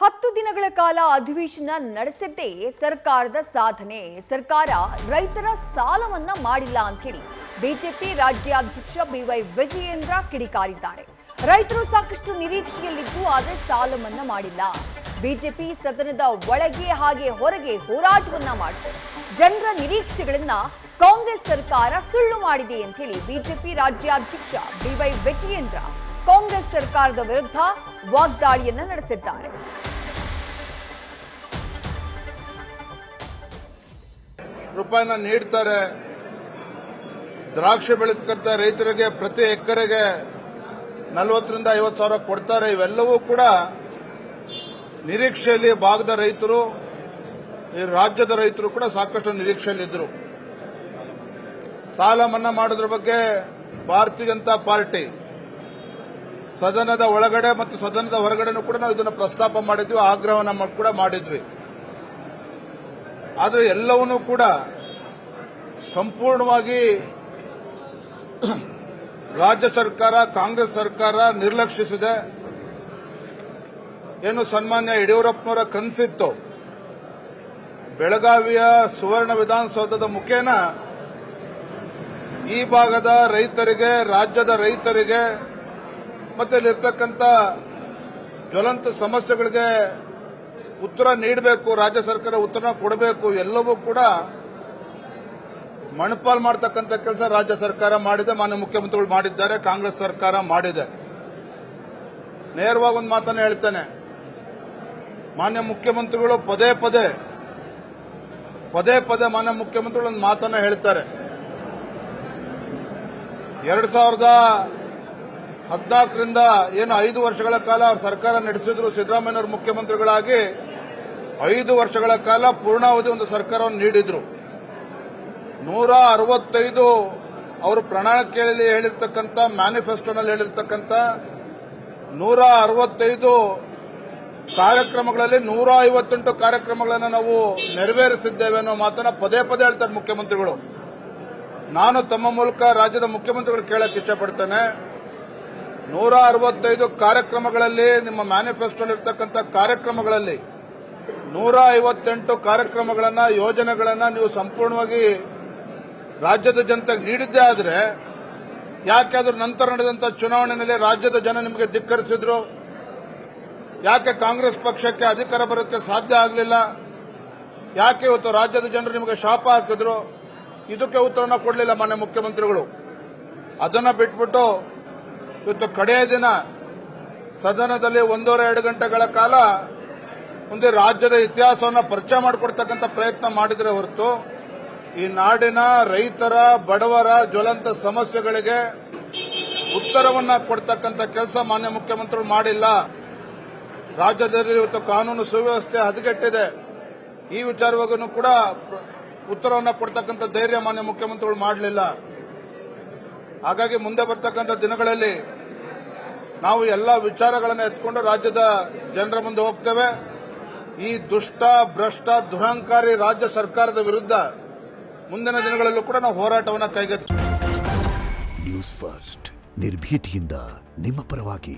10 ದಿನಗಳ ಕಾಲ ಅಧಿವೇಶನ ನಡೆಸಿದ್ದೇ ಸರ್ಕಾರದ ಸಾಧನೆ. ಸರ್ಕಾರ ರೈತರ ಸಾಲ ಮನ್ನಾ ಮಾಡಿಲ್ಲ ಅಂತ ಹೇಳಿ ಬಿಜೆಪಿ ರಾಜ್ಯಾಧ್ಯಕ್ಷ ಬಿವೈ ವಿಜಯೇಂದ್ರ ಕಿಡಿಕಾರಿದ್ದಾರೆ. ರೈತರು ಸಾಕಷ್ಟು ನಿರೀಕ್ಷೆಯಲ್ಲಿದ್ದು ಆದರೆ ಸಾಲ ಮನ್ನಾ ಮಾಡಿಲ್ಲ. ಬಿಜೆಪಿ ಸದನದ ಒಳಗೆ ಹಾಗೆ ಹೊರಗೆ ಹೋರಾಟವನ್ನ ಮಾಡಿದೆ. ಜನರ ನಿರೀಕ್ಷೆಗಳನ್ನ ಕಾಂಗ್ರೆಸ್ ಸರ್ಕಾರ ಸುಳ್ಳು ಮಾಡಿದೆ ಅಂತ ಹೇಳಿ ಬಿಜೆಪಿ ರಾಜ್ಯಾಧ್ಯಕ್ಷ ಬಿವೈ ವಿಜಯೇಂದ್ರ ಕಾಂಗ್ರೆಸ್ ಸರ್ಕಾರದ ವಿರುದ್ಧ ವಾಗ್ದಾಳಿಯನ್ನ ನಡೆಸಿದ್ದಾರೆ. ರೂಪಾಯಿನ ನೀಡ್ತಾರೆ. ದ್ರಾಕ್ಷಿ ಬೆಳೆತಕ್ಕಂಥ ರೈತರಿಗೆ ಪ್ರತಿ ಎಕರೆಗೆ 40 ರಿಂದ 50 ಸಾವಿರ ಕೊಡ್ತಾರೆ. ಇವೆಲ್ಲವೂ ಕೂಡ ನಿರೀಕ್ಷೆಯಲ್ಲಿ ಭಾಗದ ರೈತರು, ಈ ರಾಜ್ಯದ ರೈತರು ಕೂಡ ಸಾಕಷ್ಟು ನಿರೀಕ್ಷೆಯಲ್ಲಿದ್ದರು. ಸಾಲ ಮನ್ನಾ ಮಾಡೋದ್ರ ಬಗ್ಗೆ ಭಾರತೀಯ ಜನತಾ ಪಾರ್ಟಿ ಸದನದ ಒಳಗಡೆ ಮತ್ತು ಸದನದ ಹೊರಗಡೆನೂ ಕೂಡ ನಾವು ಇದನ್ನು ಪ್ರಸ್ತಾಪ ಮಾಡಿದ್ವಿ, ಆಗ್ರಹವನ್ನು ಕೂಡ ಮಾಡಿದ್ವಿ. ಆದರೆ ಎಲ್ಲವನ್ನೂ ಕೂಡ ಸಂಪೂರ್ಣವಾಗಿ ರಾಜ್ಯ ಸರ್ಕಾರ, ಕಾಂಗ್ರೆಸ್ ಸರ್ಕಾರ ನಿರ್ಲಕ್ಷಿಸಿದೆ. ಏನು ಸನ್ಮಾನ್ಯ ಯಡಿಯೂರಪ್ಪನವರ ಕನಸಿತ್ತು, ಬೆಳಗಾವಿಯ ಸುವರ್ಣ ವಿಧಾನಸೌಧದ ಮುಖೇನ ಈ ಭಾಗದ ರೈತರಿಗೆ, ರಾಜ್ಯದ ರೈತರಿಗೆ ಮತ್ತೆ ಇಲ್ಲಿರ್ತಕ್ಕಂಥ ಜ್ವಲಂತ ಸಮಸ್ಯೆಗಳಿಗೆ ಉತ್ತರ ನೀಡಬೇಕು, ರಾಜ್ಯ ಸರ್ಕಾರ ಉತ್ತರ ಕೊಡಬೇಕು. ಎಲ್ಲವೂ ಕೂಡ ಮಣಪಾಲ್ ಮಾಡತಕ್ಕಂಥ ಕೆಲಸ ರಾಜ್ಯ ಸರ್ಕಾರ ಮಾಡಿದೆ, ಮಾನ್ಯ ಮುಖ್ಯಮಂತ್ರಿಗಳು ಮಾಡಿದ್ದಾರೆ, ಕಾಂಗ್ರೆಸ್ ಸರ್ಕಾರ ಮಾಡಿದೆ. ನೇರವಾಗಿ ಒಂದು ಮಾತನ್ನು ಹೇಳ್ತೇನೆ, ಮಾನ್ಯ ಮುಖ್ಯಮಂತ್ರಿಗಳು ಪದೇ ಪದೇ ಮಾನ್ಯ ಮುಖ್ಯಮಂತ್ರಿಗಳು ಒಂದು ಮಾತನ್ನ ಹೇಳ್ತಾರೆ. 2014ರಿಂದ ಏನು 5 ವರ್ಷಗಳ ಕಾಲ ಸರ್ಕಾರ ನಡೆಸಿದ್ರು, ಸಿದ್ದರಾಮಯ್ಯನವರು ಮುಖ್ಯಮಂತ್ರಿಗಳಾಗಿ 5 ವರ್ಷಗಳ ಕಾಲ ಪೂರ್ಣಾವಧಿ ಒಂದು ಸರ್ಕಾರವನ್ನು ನೀಡಿದ್ರು. 165 ಅವರು ಪ್ರಣಾಳಿಕೆಯಲ್ಲಿ ಹೇಳಿರ್ತಕ್ಕಂಥ, ಮ್ಯಾನಿಫೆಸ್ಟೋನಲ್ಲಿ ಹೇಳಿರ್ತಕ್ಕಂಥ 165 ಕಾರ್ಯಕ್ರಮಗಳಲ್ಲಿ 158 ಕಾರ್ಯಕ್ರಮಗಳನ್ನು ನಾವು ನೆರವೇರಿಸಿದ್ದೇವೆ ಅನ್ನೋ ಮಾತನ್ನ ಪದೇ ಹೇಳ್ತಾರೆ ಮುಖ್ಯಮಂತ್ರಿಗಳು. ನಾನು ತಮ್ಮ ಮೂಲಕ ರಾಜ್ಯದ ಮುಖ್ಯಮಂತ್ರಿಗಳು ಕೇಳಕ್ಕೆ ಇಚ್ಛಪಡ್ತೇನೆ, 165 ಕಾರ್ಯಕ್ರಮಗಳಲ್ಲಿ, ನಿಮ್ಮ ಮ್ಯಾನಿಫೆಸ್ಟೋಲಿರ್ತಕ್ಕಂಥ ಕಾರ್ಯಕ್ರಮಗಳಲ್ಲಿ 158 ಕಾರ್ಯಕ್ರಮಗಳನ್ನ, ಯೋಜನೆಗಳನ್ನ ನೀವು ಸಂಪೂರ್ಣವಾಗಿ ರಾಜ್ಯದ ಜನತೆಗೆ ನೀಡಿದ್ದೇ ಆದರೆ ಯಾಕೆ ಅದ್ರ ನಂತರ ನಡೆದಂತ ಚುನಾವಣೆಯಲ್ಲಿ ರಾಜ್ಯದ ಜನ ನಿಮಗೆ ಧಿಕ್ಕರಿಸಿದ್ರು? ಯಾಕೆ ಕಾಂಗ್ರೆಸ್ ಪಕ್ಷಕ್ಕೆ ಅಧಿಕಾರ ಬರೋಕ್ಕೆ ಸಾಧ್ಯ ಆಗಲಿಲ್ಲ? ಯಾಕೆ ಇವತ್ತು ರಾಜ್ಯದ ಜನರು ನಿಮಗೆ ಶಾಪ ಹಾಕಿದ್ರು? ಇದಕ್ಕೆ ಉತ್ತರನ ಕೊಡಲಿಲ್ಲ ಮಾನ್ಯ ಮುಖ್ಯಮಂತ್ರಿಗಳು. ಅದನ್ನ ಬಿಟ್ಬಿಟ್ಟು ಇವತ್ತು ಕಡೆಯ ದಿನ ಸದನದಲ್ಲಿ 1.5 ಗಂಟೆಗಳ ಕಾಲ ಒಂದು ರಾಜ್ಯದ ಇತಿಹಾಸವನ್ನು ಪರಿಚಯ ಮಾಡಿಕೊಡ್ತಕ್ಕಂಥ ಪ್ರಯತ್ನ ಮಾಡಿದರೆ ಹೊರತು ಈ ನಾಡಿನ ರೈತರ, ಬಡವರ ಜ್ವಲಂತ ಸಮಸ್ಯೆಗಳಿಗೆ ಉತ್ತರವನ್ನ ಕೊಡ್ತಕ್ಕಂಥ ಕೆಲಸ ಮಾನ್ಯ ಮುಖ್ಯಮಂತ್ರಿಗಳು ಮಾಡಿಲ್ಲ. ರಾಜ್ಯದಲ್ಲಿ ಇವತ್ತು ಕಾನೂನು ಸುವ್ಯವಸ್ಥೆ ಹದಗೆಟ್ಟಿದೆ. ಈ ವಿಚಾರವಾಗೂ ಕೂಡ ಉತ್ತರವನ್ನು ಕೊಡ್ತಕ್ಕಂಥ ಧೈರ್ಯ ಮಾನ್ಯ ಮುಖ್ಯಮಂತ್ರಿಗಳು ಮಾಡಲಿಲ್ಲ. ಹಾಗಾಗಿ ಮುಂದೆ ಬರ್ತಕ್ಕಂಥ ದಿನಗಳಲ್ಲಿ ನಾವು ಎಲ್ಲ ವಿಚಾರಗಳನ್ನು ಎತ್ಕೊಂಡು ರಾಜ್ಯದ ಜನರ ಮುಂದೆ ಹೋಗ್ತೇವೆ. ಈ ದುಷ್ಟ, ಭ್ರಷ್ಟ, ದುರಹಂಕಾರಿ ರಾಜ್ಯ ಸರ್ಕಾರದ ವಿರುದ್ಧ ಮುಂದಿನ ದಿನಗಳಲ್ಲೂ ಕೂಡ ನಾವು ಹೋರಾಟವನ್ನು ಕೈಗೆತ್ತಿದ್ದೇವೆ. ನ್ಯೂಸ್ ಫಸ್ಟ್, ನಿರ್ಭೀತಿಯಿಂದ ನಿಮ್ಮ ಪರವಾಗಿ.